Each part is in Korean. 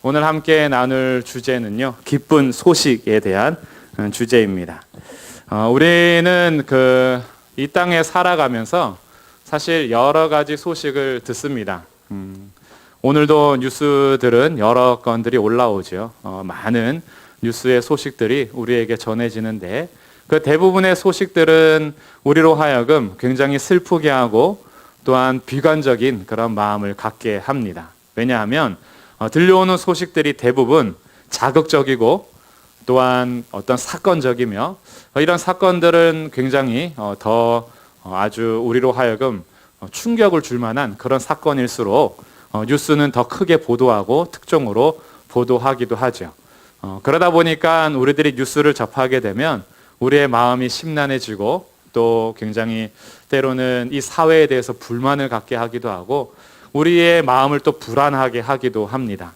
오늘 함께 나눌 주제는요, 기쁜 소식에 대한 주제입니다. 우리는 이 땅에 살아가면서 사실 여러 가지 소식을 듣습니다. 오늘도 뉴스들은 여러 건들이 올라오죠. 많은 뉴스의 소식들이 우리에게 전해지는데 그 대부분의 소식들은 우리로 하여금 굉장히 슬프게 하고 또한 비관적인 그런 마음을 갖게 합니다. 왜냐하면 들려오는 소식들이 대부분 자극적이고 또한 어떤 사건적이며 이런 사건들은 굉장히 아주 우리로 하여금 충격을 줄 만한 그런 사건일수록 뉴스는 더 크게 보도하고 특종으로 보도하기도 하죠. 그러다 보니까 우리들이 뉴스를 접하게 되면 우리의 마음이 심란해지고 또 굉장히 때로는 이 사회에 대해서 불만을 갖게 하기도 하고 우리의 마음을 또 불안하게 하기도 합니다.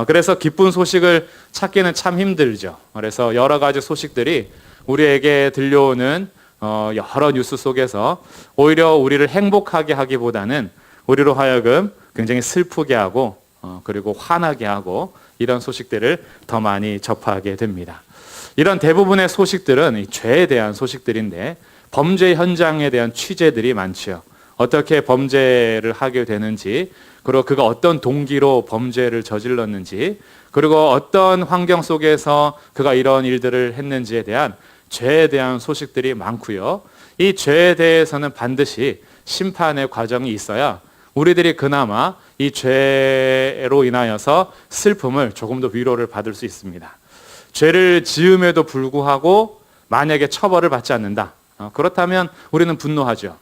그래서 기쁜 소식을 찾기는 참 힘들죠. 그래서 여러 가지 소식들이 우리에게 들려오는 여러 뉴스 속에서 오히려 우리를 행복하게 하기보다는 우리로 하여금 굉장히 슬프게 하고 그리고 화나게 하고 이런 소식들을 더 많이 접하게 됩니다. 이런 대부분의 소식들은 이 죄에 대한 소식들인데 범죄 현장에 대한 취재들이 많지요. 어떻게 범죄를 하게 되는지, 그리고 그가 어떤 동기로 범죄를 저질렀는지, 그리고 어떤 환경 속에서 그가 이런 일들을 했는지에 대한 죄에 대한 소식들이 많고요. 이 죄에 대해서는 반드시 심판의 과정이 있어야 우리들이 그나마 이 죄로 인하여서 슬픔을 조금 더 위로를 받을 수 있습니다. 죄를 지음에도 불구하고 만약에 처벌을 받지 않는다. 그렇다면 우리는 분노하죠.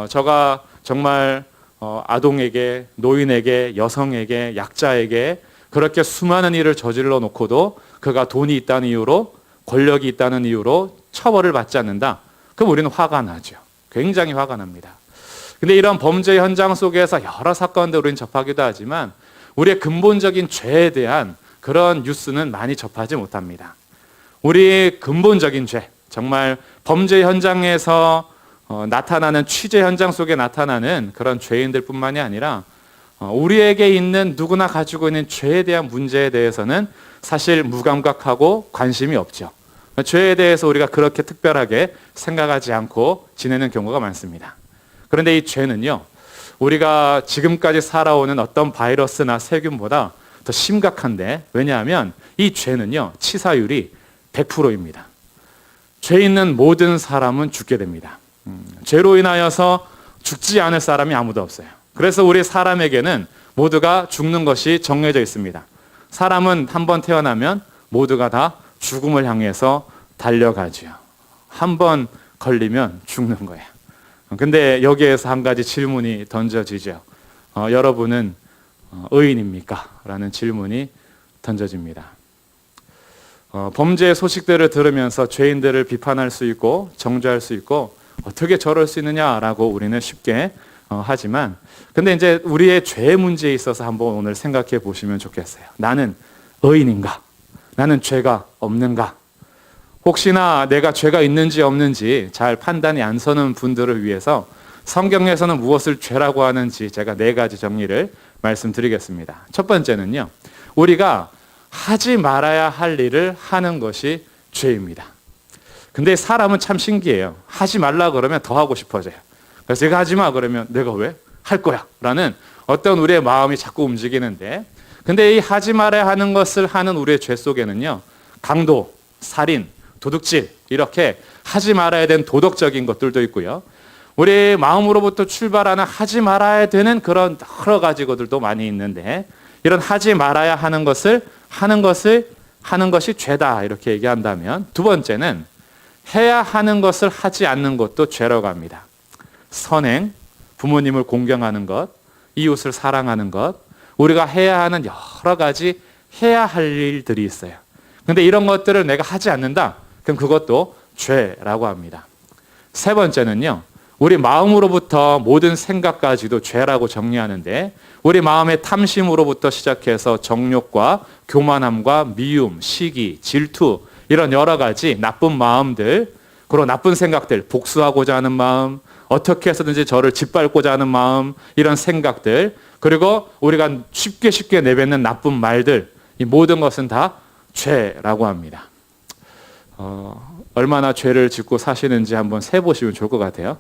저가 정말 아동에게, 노인에게, 여성에게, 약자에게 그렇게 수많은 일을 저질러 놓고도 그가 돈이 있다는 이유로, 권력이 있다는 이유로 처벌을 받지 않는다. 그럼 우리는 화가 나죠. 굉장히 화가 납니다. 근데 이런 범죄 현장 속에서 여러 사건들 우리는 접하기도 하지만 우리의 근본적인 죄에 대한 그런 뉴스는 많이 접하지 못합니다. 우리의 근본적인 죄, 정말 범죄 현장에서 나타나는 취재 현장 속에 나타나는 그런 죄인들 뿐만이 아니라 우리에게 있는 누구나 가지고 있는 죄에 대한 문제에 대해서는 사실 무감각하고 관심이 없죠. 죄에 대해서 우리가 그렇게 특별하게 생각하지 않고 지내는 경우가 많습니다. 그런데 이 죄는요, 우리가 지금까지 살아오는 어떤 바이러스나 세균보다 더 심각한데, 왜냐하면 이 죄는요, 치사율이 100%입니다. 죄 있는 모든 사람은 죽게 됩니다. 죄로 인하여서 죽지 않을 사람이 아무도 없어요. 그래서 우리 사람에게는 모두가 죽는 것이 정해져 있습니다. 사람은 한번 태어나면 모두가 다 죽음을 향해서 달려가죠. 한 번 걸리면 죽는 거예요. 근데 여기에서 한 가지 질문이 던져지죠. 여러분은 의인입니까? 라는 질문이 던져집니다. 범죄 소식들을 들으면서 죄인들을 비판할 수 있고 정죄할 수 있고 어떻게 저럴 수 있느냐라고 우리는 쉽게 하지만 근데 이제 우리의 죄 문제에 있어서 한번 오늘 생각해 보시면 좋겠어요. 나는 의인인가? 나는 죄가 없는가? 혹시나 내가 죄가 있는지 없는지 잘 판단이 안 서는 분들을 위해서 성경에서는 무엇을 죄라고 하는지 제가 4가지 정리를 말씀드리겠습니다. 첫 번째는요, 우리가 하지 말아야 할 일을 하는 것이 죄입니다. 근데 사람은 참 신기해요. 하지 말라 그러면 더 하고 싶어져요. 그래서 내가 하지 마 그러면 내가 왜? 할 거야 라는 어떤 우리의 마음이 자꾸 움직이는데, 근데 이 하지 말아야 하는 것을 하는 우리의 죄 속에는요, 강도, 살인, 도둑질 이렇게 하지 말아야 되는 도덕적인 것들도 있고요. 우리 마음으로부터 출발하는 하지 말아야 되는 그런 여러 가지 것들도 많이 있는데, 이런 하지 말아야 하는 것을 하는 것이 죄다 이렇게 얘기한다면, 두 번째는 해야 하는 것을 하지 않는 것도 죄라고 합니다. 선행, 부모님을 공경하는 것, 이웃을 사랑하는 것, 우리가 해야 하는 여러 가지 해야 할 일들이 있어요. 근데 이런 것들을 내가 하지 않는다? 그럼 그것도 죄라고 합니다. 세 번째는요, 우리 마음으로부터 모든 생각까지도 죄라고 정리하는데, 우리 마음의 탐심으로부터 시작해서 정욕과 교만함과 미움, 시기, 질투 이런 여러 가지 나쁜 마음들, 그리고 나쁜 생각들, 복수하고자 하는 마음, 어떻게 해서든지 저를 짓밟고자 하는 마음, 이런 생각들, 그리고 우리가 쉽게 내뱉는 나쁜 말들, 이 모든 것은 다 죄라고 합니다. 얼마나 죄를 짓고 사시는지 한번 세보시면 좋을 것 같아요.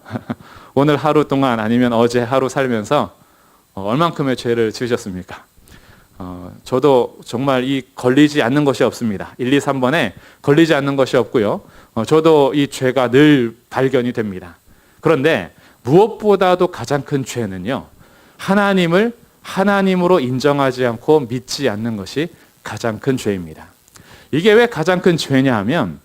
오늘 하루 동안 아니면 어제 하루 살면서 얼만큼의 죄를 지으셨습니까? 저도 정말 이 걸리지 않는 것이 없습니다. 1, 2, 3번에 걸리지 않는 것이 없고요. 저도 이 죄가 늘 발견이 됩니다. 그런데 무엇보다도 가장 큰 죄는요, 하나님을 하나님으로 인정하지 않고 믿지 않는 것이 가장 큰 죄입니다. 이게 왜 가장 큰 죄냐 하면,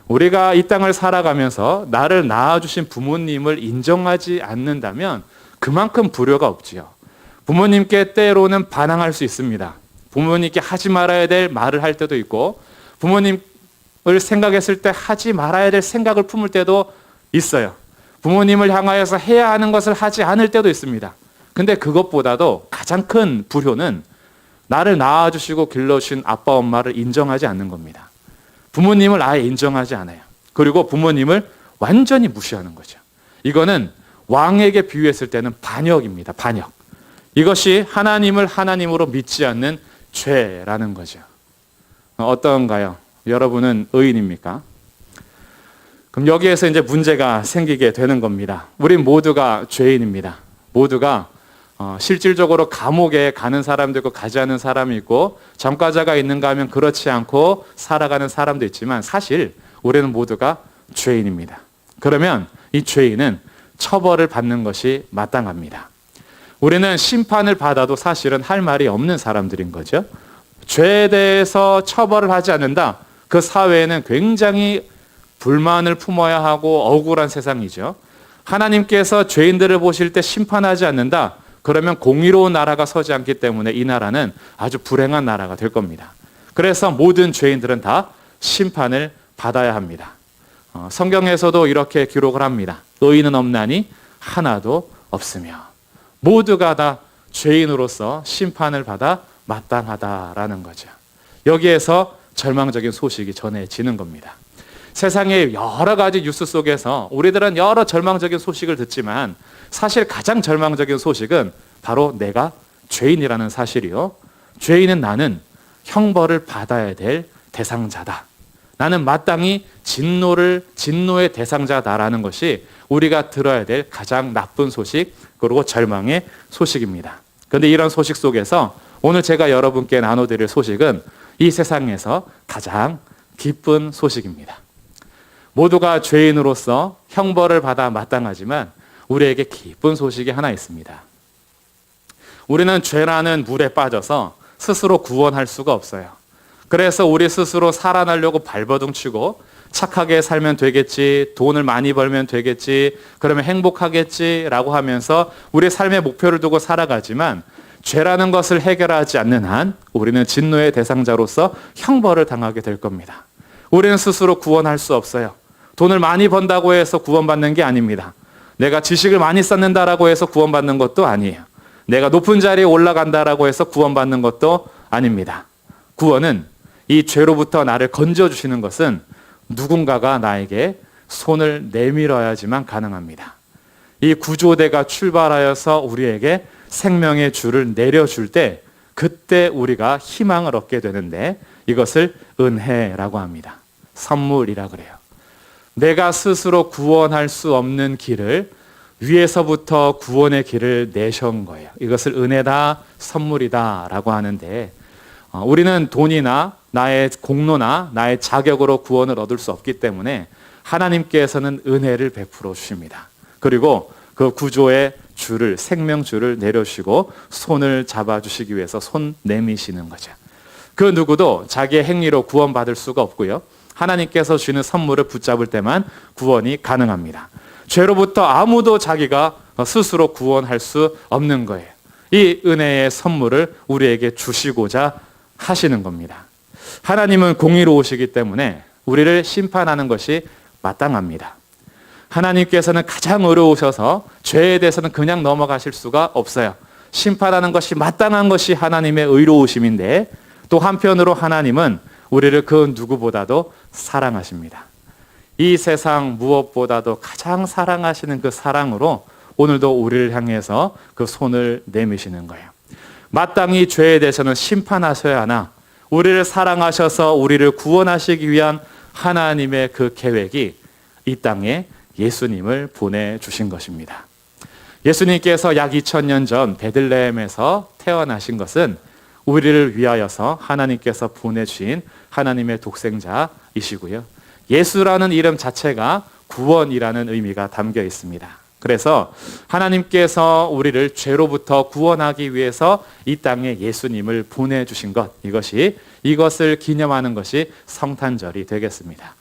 우리가 이 땅을 살아가면서 나를 낳아주신 부모님을 인정하지 않는다면 그만큼 불효가 없지요. 부모님께 때로는 반항할 수 있습니다. 부모님께 하지 말아야 될 말을 할 때도 있고, 부모님을 생각했을 때 하지 말아야 될 생각을 품을 때도 있어요. 부모님을 향하여서 해야 하는 것을 하지 않을 때도 있습니다. 근데 그것보다도 가장 큰 불효는 나를 낳아주시고 길러주신 아빠 엄마를 인정하지 않는 겁니다. 부모님을 아예 인정하지 않아요. 그리고 부모님을 완전히 무시하는 거죠. 이거는 왕에게 비유했을 때는 반역입니다. 반역. 이것이 하나님을 하나님으로 믿지 않는 죄라는 거죠. 어떤가요? 여러분은 의인입니까? 그럼 여기에서 이제 문제가 생기게 되는 겁니다. 우리 모두가 죄인입니다. 모두가 실질적으로 감옥에 가는 사람도 있고 가지 않는 사람이 있고, 전과자가 있는가 하면 그렇지 않고 살아가는 사람도 있지만, 사실 우리는 모두가 죄인입니다. 그러면 이 죄인은 처벌을 받는 것이 마땅합니다. 우리는 심판을 받아도 사실은 할 말이 없는 사람들인 거죠. 죄에 대해서 처벌을 하지 않는다. 그 사회에는 굉장히 불만을 품어야 하고 억울한 세상이죠. 하나님께서 죄인들을 보실 때 심판하지 않는다. 그러면 공의로운 나라가 서지 않기 때문에 이 나라는 아주 불행한 나라가 될 겁니다. 그래서 모든 죄인들은 다 심판을 받아야 합니다. 성경에서도 이렇게 기록을 합니다. 의인은 없나니 하나도 없으며. 모두가 다 죄인으로서 심판을 받아 마땅하다라는 거죠. 여기에서 절망적인 소식이 전해지는 겁니다. 세상의 여러 가지 뉴스 속에서 우리들은 여러 절망적인 소식을 듣지만, 사실 가장 절망적인 소식은 바로 내가 죄인이라는 사실이요. 죄인은 나는 형벌을 받아야 될 대상자다. 나는 마땅히 진노의 대상자다라는 것이 우리가 들어야 될 가장 나쁜 소식, 그리고 절망의 소식입니다. 그런데 이런 소식 속에서 오늘 제가 여러분께 나눠드릴 소식은 이 세상에서 가장 기쁜 소식입니다. 모두가 죄인으로서 형벌을 받아 마땅하지만 우리에게 기쁜 소식이 하나 있습니다. 우리는 죄라는 물에 빠져서 스스로 구원할 수가 없어요. 그래서 우리 스스로 살아나려고 발버둥치고, 착하게 살면 되겠지, 돈을 많이 벌면 되겠지, 그러면 행복하겠지라고 하면서 우리 삶의 목표를 두고 살아가지만, 죄라는 것을 해결하지 않는 한 우리는 진노의 대상자로서 형벌을 당하게 될 겁니다. 우리는 스스로 구원할 수 없어요. 돈을 많이 번다고 해서 구원받는 게 아닙니다. 내가 지식을 많이 쌓는다라고 해서 구원받는 것도 아니에요. 내가 높은 자리에 올라간다라고 해서 구원받는 것도 아닙니다. 구원은, 이 죄로부터 나를 건져주시는 것은 누군가가 나에게 손을 내밀어야지만 가능합니다. 이 구조대가 출발하여서 우리에게 생명의 줄을 내려줄 때, 그때 우리가 희망을 얻게 되는데, 이것을 은혜라고 합니다. 선물이라 그래요. 내가 스스로 구원할 수 없는 길을 위에서부터 구원의 길을 내신 거예요. 이것을 은혜다, 선물이다 라고 하는데, 우리는 돈이나 나의 공로나 나의 자격으로 구원을 얻을 수 없기 때문에 하나님께서는 은혜를 베풀어 주십니다. 그리고 그 구조의 줄을, 생명줄을 내려주시고 손을 잡아주시기 위해서 손 내미시는 거죠. 그 누구도 자기의 행위로 구원받을 수가 없고요. 하나님께서 주시는 선물을 붙잡을 때만 구원이 가능합니다. 죄로부터 아무도 자기가 스스로 구원할 수 없는 거예요. 이 은혜의 선물을 우리에게 주시고자 하시는 겁니다. 하나님은 공의로우시기 때문에 우리를 심판하는 것이 마땅합니다. 하나님께서는 가장 의로우셔서 죄에 대해서는 그냥 넘어가실 수가 없어요. 심판하는 것이 마땅한 것이 하나님의 의로우심인데, 또 한편으로 하나님은 우리를 그 누구보다도 사랑하십니다. 이 세상 무엇보다도 가장 사랑하시는 그 사랑으로 오늘도 우리를 향해서 그 손을 내미시는 거예요. 마땅히 죄에 대해서는 심판하셔야 하나 우리를 사랑하셔서 우리를 구원하시기 위한 하나님의 그 계획이 이 땅에 예수님을 보내주신 것입니다. 예수님께서 약 2000년 전 베들레헴에서 태어나신 것은 우리를 위하여서 하나님께서 보내주신 하나님의 독생자이시고요. 예수라는 이름 자체가 구원이라는 의미가 담겨 있습니다. 그래서 하나님께서 우리를 죄로부터 구원하기 위해서 이 땅에 예수님을 보내주신 것, 이것을 기념하는 것이 성탄절이 되겠습니다.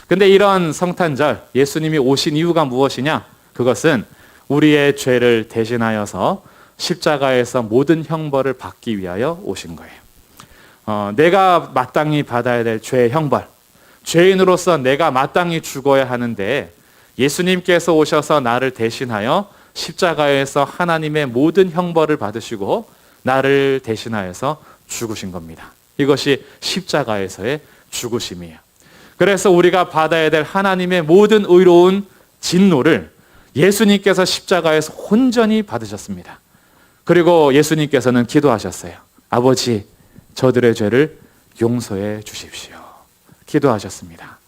근데 이런 성탄절, 예수님이 오신 이유가 무엇이냐? 그것은 우리의 죄를 대신하여서 십자가에서 모든 형벌을 받기 위하여 오신 거예요. 내가 마땅히 받아야 될 죄의 형벌, 죄인으로서 내가 마땅히 죽어야 하는데 예수님께서 오셔서 나를 대신하여 십자가에서 하나님의 모든 형벌을 받으시고 나를 대신하여서 죽으신 겁니다. 이것이 십자가에서의 죽으심이에요. 그래서 우리가 받아야 될 하나님의 모든 의로운 진노를 예수님께서 십자가에서 온전히 받으셨습니다. 그리고 예수님께서는 기도하셨어요. 아버지, 저들의 죄를 용서해 주십시오. 기도하셨습니다.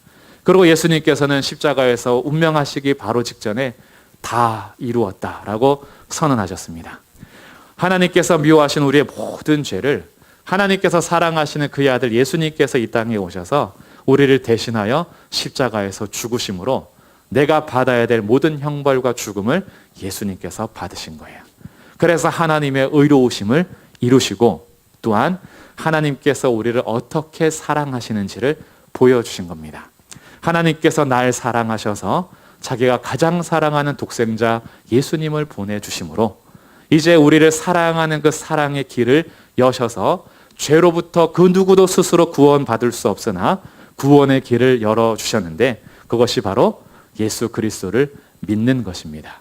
그리고 예수님께서는 십자가에서 운명하시기 바로 직전에 다 이루었다라고 선언하셨습니다. 하나님께서 미워하신 우리의 모든 죄를 하나님께서 사랑하시는 그의 아들 예수님께서 이 땅에 오셔서 우리를 대신하여 십자가에서 죽으심으로 내가 받아야 될 모든 형벌과 죽음을 예수님께서 받으신 거예요. 그래서 하나님의 의로우심을 이루시고 또한 하나님께서 우리를 어떻게 사랑하시는지를 보여주신 겁니다. 하나님께서 날 사랑하셔서 자기가 가장 사랑하는 독생자 예수님을 보내주심으로 이제 우리를 사랑하는 그 사랑의 길을 여셔서 죄로부터 그 누구도 스스로 구원받을 수 없으나 구원의 길을 열어주셨는데 그것이 바로 예수 그리스도를 믿는 것입니다.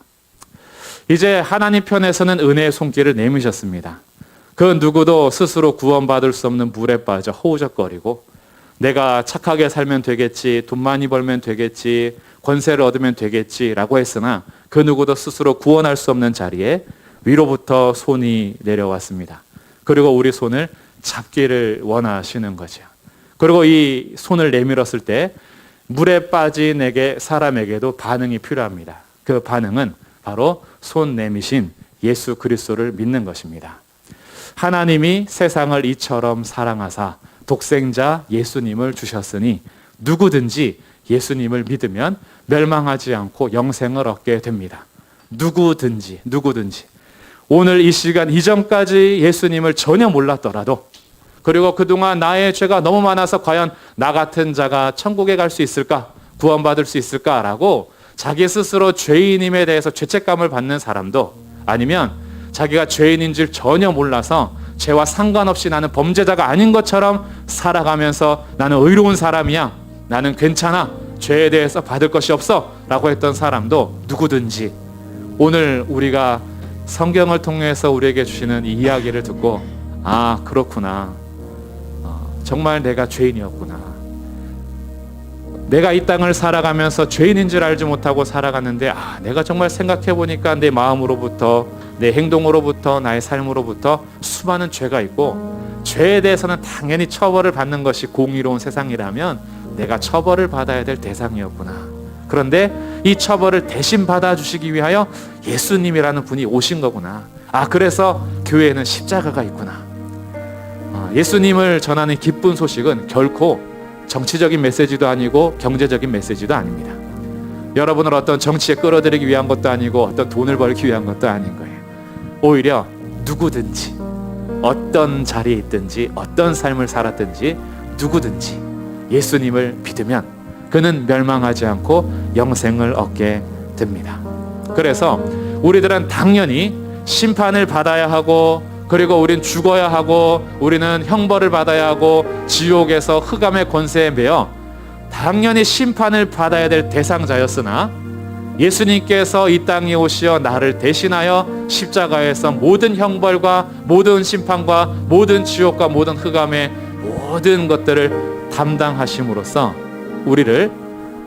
이제 하나님 편에서는 은혜의 손길을 내미셨습니다. 그 누구도 스스로 구원받을 수 없는 물에 빠져 허우적거리고 내가 착하게 살면 되겠지, 돈 많이 벌면 되겠지, 권세를 얻으면 되겠지라고 했으나 그 누구도 스스로 구원할 수 없는 자리에 위로부터 손이 내려왔습니다. 그리고 우리 손을 잡기를 원하시는 거죠. 그리고 이 손을 내밀었을 때 물에 빠진 사람에게도 반응이 필요합니다. 그 반응은 바로 손 내미신 예수 그리스도를 믿는 것입니다. 하나님이 세상을 이처럼 사랑하사 독생자 예수님을 주셨으니 누구든지 예수님을 믿으면 멸망하지 않고 영생을 얻게 됩니다. 누구든지 오늘 이 시간 이전까지 예수님을 전혀 몰랐더라도 그리고 그동안 나의 죄가 너무 많아서 과연 나 같은 자가 천국에 갈 수 있을까? 구원받을 수 있을까라고 자기 스스로 죄인임에 대해서 죄책감을 받는 사람도 아니면 자기가 죄인인 줄 전혀 몰라서 죄와 상관없이 나는 범죄자가 아닌 것처럼 살아가면서 나는 의로운 사람이야. 나는 괜찮아. 죄에 대해서 받을 것이 없어. 라고 했던 사람도 누구든지 오늘 우리가 성경을 통해서 우리에게 주시는 이 이야기를 듣고 아, 그렇구나. 정말 내가 죄인이었구나. 내가 이 땅을 살아가면서 죄인인 줄 알지 못하고 살아갔는데 내가 정말 생각해보니까 내 마음으로부터 내 행동으로부터 나의 삶으로부터 수많은 죄가 있고 죄에 대해서는 당연히 처벌을 받는 것이 공의로운 세상이라면 내가 처벌을 받아야 될 대상이었구나. 그런데 이 처벌을 대신 받아주시기 위하여 예수님이라는 분이 오신 거구나. 그래서 교회에는 십자가가 있구나. 예수님을 전하는 기쁜 소식은 결코 정치적인 메시지도 아니고 경제적인 메시지도 아닙니다. 여러분을 어떤 정치에 끌어들이기 위한 것도 아니고 어떤 돈을 벌기 위한 것도 아닌 거예요. 오히려 누구든지 어떤 자리에 있든지 어떤 삶을 살았든지 누구든지 예수님을 믿으면 그는 멸망하지 않고 영생을 얻게 됩니다. 그래서 우리들은 당연히 심판을 받아야 하고 그리고 우린 죽어야 하고 우리는 형벌을 받아야 하고 지옥에서 흑암의 권세에 매여 당연히 심판을 받아야 될 대상자였으나 예수님께서 이 땅에 오시어 나를 대신하여 십자가에서 모든 형벌과 모든 심판과 모든 지옥과 모든 흑암의 모든 것들을 담당하심으로써 우리를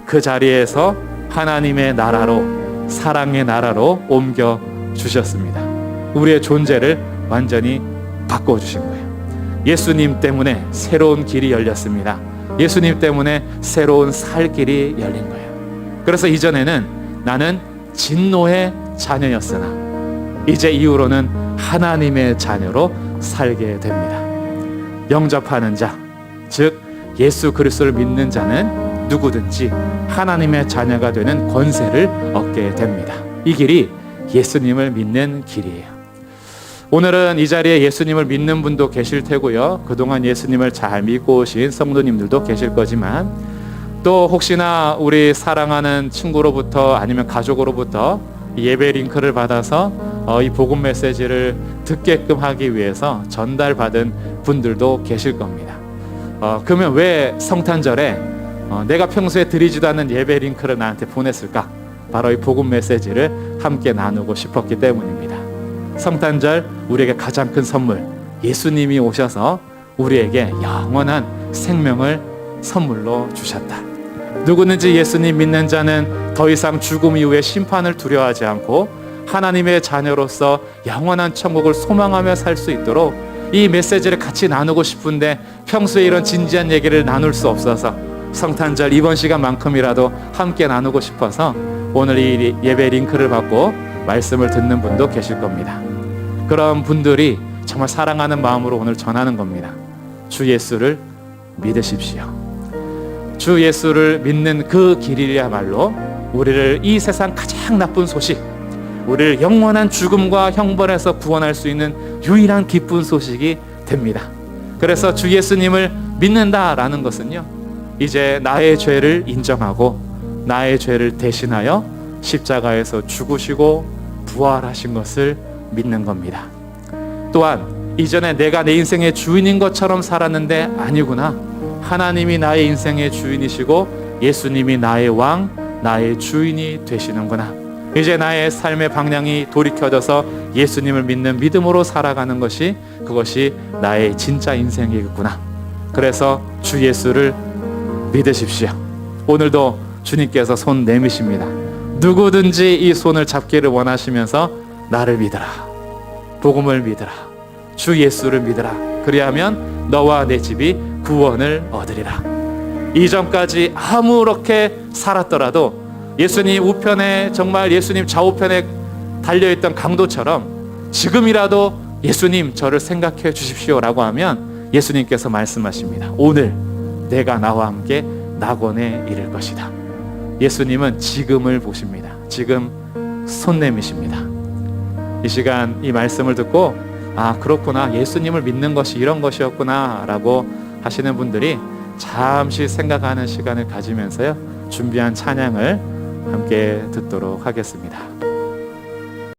그 자리에서 하나님의 나라로 사랑의 나라로 옮겨 주셨습니다. 우리의 존재를 완전히 바꿔주신 거예요. 예수님 때문에 새로운 길이 열렸습니다. 예수님 때문에 새로운 살 길이 열린 거예요. 그래서 이전에는 나는 진노의 자녀였으나 이제 이후로는 하나님의 자녀로 살게 됩니다. 영접하는 자, 즉 예수 그리스도를 믿는 자는 누구든지 하나님의 자녀가 되는 권세를 얻게 됩니다. 이 길이 예수님을 믿는 길이에요. 오늘은 이 자리에 예수님을 믿는 분도 계실 테고요, 그동안 예수님을 잘 믿고 오신 성도님들도 계실 거지만, 또 혹시나 우리 사랑하는 친구로부터 아니면 가족으로부터 예배 링크를 받아서 이 복음 메시지를 듣게끔 하기 위해서 전달받은 분들도 계실 겁니다. 그러면 왜 성탄절에 내가 평소에 드리지도 않는 예배 링크를 나한테 보냈을까? 바로 이 복음 메시지를 함께 나누고 싶었기 때문입니다. 성탄절 우리에게 가장 큰 선물, 예수님이 오셔서 우리에게 영원한 생명을 선물로 주셨다. 누구든지 예수님 믿는 자는 더 이상 죽음 이후의 심판을 두려워하지 않고 하나님의 자녀로서 영원한 천국을 소망하며 살 수 있도록 이 메시지를 같이 나누고 싶은데 평소에 이런 진지한 얘기를 나눌 수 없어서 성탄절 이번 시간만큼이라도 함께 나누고 싶어서 오늘 이 예배 링크를 받고 말씀을 듣는 분도 계실 겁니다. 그런 분들이 정말 사랑하는 마음으로 오늘 전하는 겁니다. 주 예수를 믿으십시오. 주 예수를 믿는 그 길이야말로 우리를 이 세상 가장 나쁜 소식, 우리를 영원한 죽음과 형벌에서 구원할 수 있는 유일한 기쁜 소식이 됩니다. 그래서 주 예수님을 믿는다라는 것은요, 이제 나의 죄를 인정하고 나의 죄를 대신하여 십자가에서 죽으시고 부활하신 것을 믿는 겁니다. 또한 이전에 내가 내 인생의 주인인 것처럼 살았는데 아니구나, 하나님이 나의 인생의 주인이시고 예수님이 나의 왕, 나의 주인이 되시는구나. 이제 나의 삶의 방향이 돌이켜져서 예수님을 믿는 믿음으로 살아가는 것이, 그것이 나의 진짜 인생이겠구나. 그래서 주 예수를 믿으십시오. 오늘도 주님께서 손 내미십니다. 누구든지 이 손을 잡기를 원하시면서 나를 믿으라, 복음을 믿으라, 주 예수를 믿으라. 그리하면 너와 내 집이 구원을 얻으리라. 이전까지 아무렇게 살았더라도 예수님 우편에, 정말 예수님 좌우편에 달려있던 강도처럼 지금이라도 예수님 저를 생각해 주십시오라고 하면 예수님께서 말씀하십니다. 오늘 내가 나와 함께 낙원에 이를 것이다. 예수님은 지금을 보십니다. 지금 손 내미십니다. 이 시간 이 말씀을 듣고 아, 그렇구나, 예수님을 믿는 것이 이런 것이었구나 라고 하시는 분들이 잠시 생각하는 시간을 가지면서요, 준비한 찬양을 함께 듣도록 하겠습니다.